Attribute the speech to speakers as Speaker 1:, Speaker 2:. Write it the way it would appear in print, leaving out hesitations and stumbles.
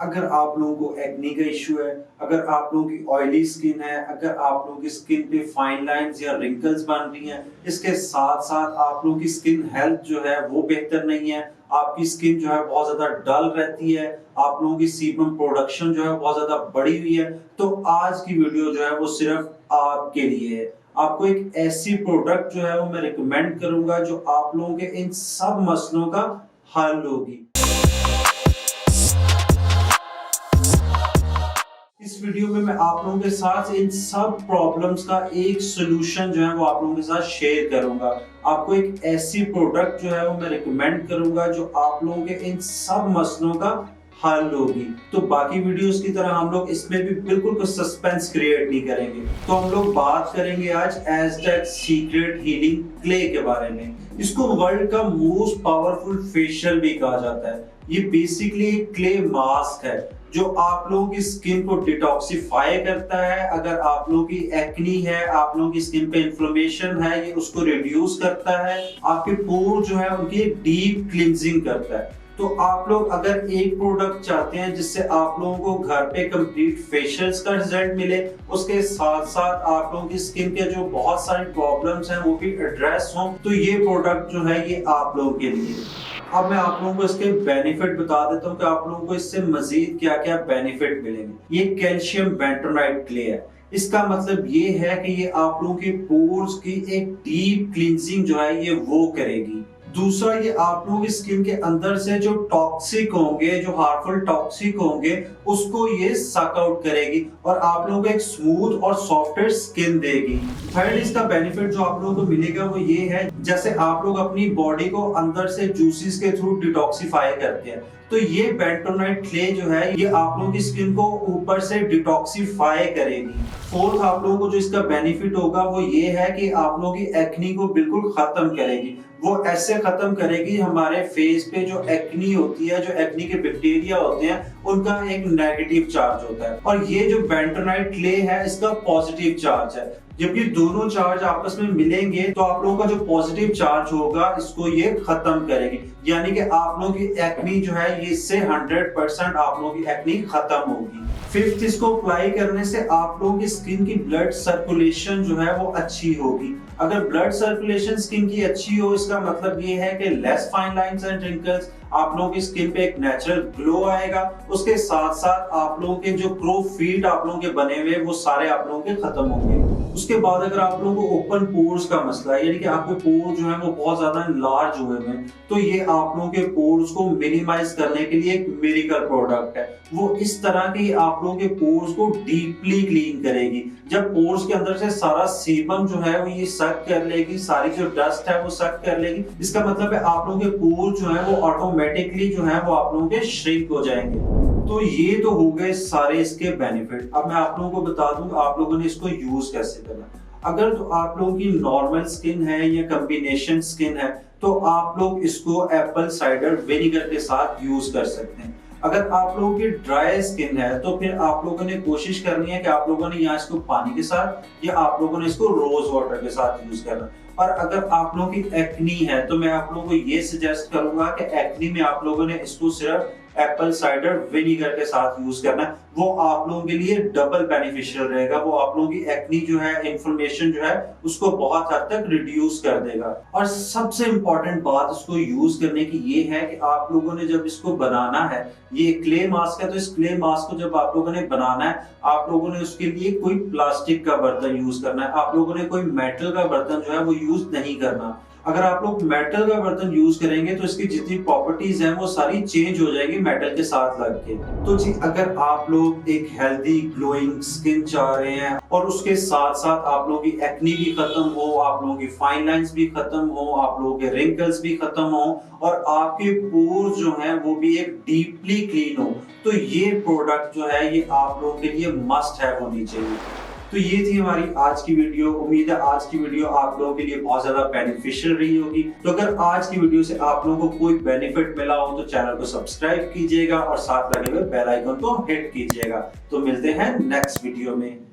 Speaker 1: अगर आप लोगों को एक्ने का इश्यू है, अगर आप लोगों की ऑयली स्किन है, अगर आप लोगों की स्किन पे फाइन लाइंस या रिंकल्स बन रही हैं, इसके साथ साथ आप लोगों की स्किन हेल्थ जो है वो बेहतर नहीं है, आपकी स्किन जो है बहुत ज्यादा डल रहती है, आप लोगों की सीबम प्रोडक्शन जो है बहुत ज्यादा बढ़ी हुई है, तो आज की वीडियो जो है वो सिर्फ आपके लिए है। आपको एक ऐसी प्रोडक्ट जो है वो मैं रिकमेंड करूंगा जो आप लोगों के इन सब मसलों का हल होगी। इस वीडियो में मैं आप लोगों के साथ इन सब प्रॉब्लम्स का एक सोल्यूशन जो है वो आप लोगों के साथ शेयर करूंगा। आपको एक ऐसी प्रोडक्ट जो है वो मैं रिकमेंड करूंगा जो आप लोगों के इन सब मसलों का हल होगी। तो बाकी वीडियोस की तरह हम लोग इसमें भी बिल्कुल कुछ सस्पेंस क्रिएट नहीं करेंगे। तो हम लोग बात करेंगे आज एज़टेक सीक्रेट हीलिंग क्ले के बारे में। इसको वर्ल्ड का मोस्ट पावरफुल फेशियल भी कहा जाता है। ये बेसिकली एक क्ले मास्क है जो आप लोगों की स्किन को डिटॉक्सिफाई करता है। अगर आप लोगों की एक्नी है, आप लोगों की स्किन पे इन्फ्लेमेशन है, ये उसको रिड्यूस करता है। आपके पोर जो है उनकी डीप क्लींजिंग करता है। तो आप लोग अगर एक प्रोडक्ट चाहते हैं जिससे आप लोगों को घर पे कंप्लीट फेशियल्स का रिजल्ट मिले, उसके साथ साथ आप लोगों की स्किन के जो बहुत सारी प्रॉब्लम्स हैं वो भी एड्रेस हों, तो ये प्रोडक्ट जो है ये आप लोगों के लिए। अब मैं आप लोगों को इसके बेनिफिट बता देता हूँ कि आप लोगों को इससे मजीद क्या क्या बेनिफिट मिलेंगे। ये कैल्शियम बेंटोनाइट क्ले है। इसका मतलब ये है कि ये आप लोगों के पोर्स की एक डीप क्लींजिंग जो है ये वो करेगी। दूसरा, ये आप लोगों की स्किन के अंदर से जो टॉक्सिक होंगे, जो हार्मफुल टॉक्सिक होंगे, उसको ये सक आउट करेगी और आप लोगों को एक स्मूथ और सॉफ्टर स्किन देगी। थर्ड, इसका बेनिफिट जो आप लोगों को मिलेगा वो ये है, जैसे आप लोग अपनी बॉडी को अंदर से जूसेस के थ्रू डिटॉक्सिफाई करते हैं, तो ये बेंटोनाइट क्ले जो है ये आप लोगों की स्किन को ऊपर से डिटॉक्सिफाई करेगी। फोर्थ, आप लोगों को जो इसका बेनिफिट होगा वो ये है कि आप लोगों की एक्नी को बिल्कुल खत्म करेगी। वो ऐसे खत्म करेगी, हमारे फेस पे जो एक्नी होती है, जो एक्नी के बैक्टीरिया होते हैं, उनका एक नेगेटिव चार्ज होता है और ये जो बेंटोनाइट क्ले है इसका पॉजिटिव चार्ज है। जब ये दोनों चार्ज आपस में मिलेंगे तो आप लोगों का जो पॉजिटिव चार्ज होगा इसको ये खत्म करेगी, यानी कि आप लोगों की एक्नी जो है ये इससे 100% आप लोगों की एक्नी खत्म होगी। फिफ्थ, इसको अप्लाई करने से आप लोगों की स्किन की ब्लड सर्कुलेशन जो है वो अच्छी होगी। अगर ब्लड सर्कुलेशन स्किन की अच्छी हो, इसका मतलब ये है कि less fine lines and wrinkles, आप लोगों की स्किन पे एक नेचुरल ग्लो आएगा। उसके साथ साथ आप लोगों के जो क्रो फील्ड आप लोगों के बने हुए वो सारे आप लोगों के खत्म होंगे। उसके बाद अगर आप लोगों को ओपन पोर्स का मसला है, यानी कि आपके पोर जो है वो बहुत ज्यादा लार्ज हुए हैं, तो ये आप लोगों के पोर्स को मिनिमाइज करने के लिए एक मिरेकल प्रोडक्ट है। वो इस तरह की आप लोगों के पोर्स को डीपली क्लीन करेगी। जब पोर्स के अंदर से सारा सीबम जो है वो ये सक कर लेगी, सारी जो डस्ट है वो सक कर लेगी, इसका मतलब है आप लोगों के पोर जो है वो ऑटोमेटिकली जो है वो आप लोगों के श्रिंक हो जाएंगे। तो ये तो हो गए सारे इसके बेनिफिट। अब मैं आप लोगों को बता दूं आप लोगों ने इसको यूज कैसे करना। अगर तो आप लोगों की नॉर्मल स्किन है या कॉम्बिनेशन स्किन है तो आप लोग इसको एप्पल साइडर विनेगर के साथ यूज कर सकते हैं। अगर आप लोगों की ड्राई स्किन है तो फिर आप लोगों ने कोशिश करनी है कि आप लोगों ने यहाँ इसको पानी के साथ या आप लोगों ने इसको रोज वाटर के साथ यूज करना। और अगर आप लोगों की एक्नी है तो मैं आप लोगों को ये सजेस्ट करूंगा कि एक्नी में आप लोगों ने इसको सिर्फ एप्पल साइडर विनेगर के साथ यूज करना है। वो आप लोगों के लिए डबल बेनिफिशियल रहेगा। वो आप लोगों की एक्नी जो है, इन्फ्लेमेशन जो है, उसको बहुत हद तक रिड्यूस कर देगा। और सबसे इंपॉर्टेंट बात इसको यूज करने की ये है कि आप लोगों ने जब इसको बनाना है, ये क्ले मास्क है, तो इस क्ले मास्क को जब आप लोगों ने बनाना है, आप लोगों ने उसके लिए कोई प्लास्टिक का बर्तन यूज करना है। आप लोगों ने कोई मेटल का बर्तन जो है वो यूज नहीं करना। अगर आप लोग मेटल का बर्तन यूज करेंगे तो इसकी जितनी प्रॉपर्टीज हैं वो सारी चेंज हो जाएगी मेटल के साथ लग के। तो जी, अगर आप लोग एक हेल्दी ग्लोइंग स्किन चाह रहे हैं और उसके साथ साथ आप लोगों की एक्नी भी खत्म हो, आप लोगों की फाइन लाइंस भी खत्म हो, आप लोगों के रिंकल्स भी खत्म हो और आपके पोर्स जो हैं वो भी एक डीपली क्लीन हो, तो ये प्रोडक्ट जो है ये आप लोगों के लिए मस्ट है होनी चाहिए। तो ये थी हमारी आज की वीडियो। उम्मीद है आज की वीडियो आप लोगों के लिए बहुत ज्यादा बेनिफिशियल रही होगी। तो अगर आज की वीडियो से आप लोगों को कोई बेनिफिट मिला हो तो चैनल को सब्सक्राइब कीजिएगा और साथ लगे हुए बेल आइकन को हिट कीजिएगा। तो मिलते हैं नेक्स्ट वीडियो में।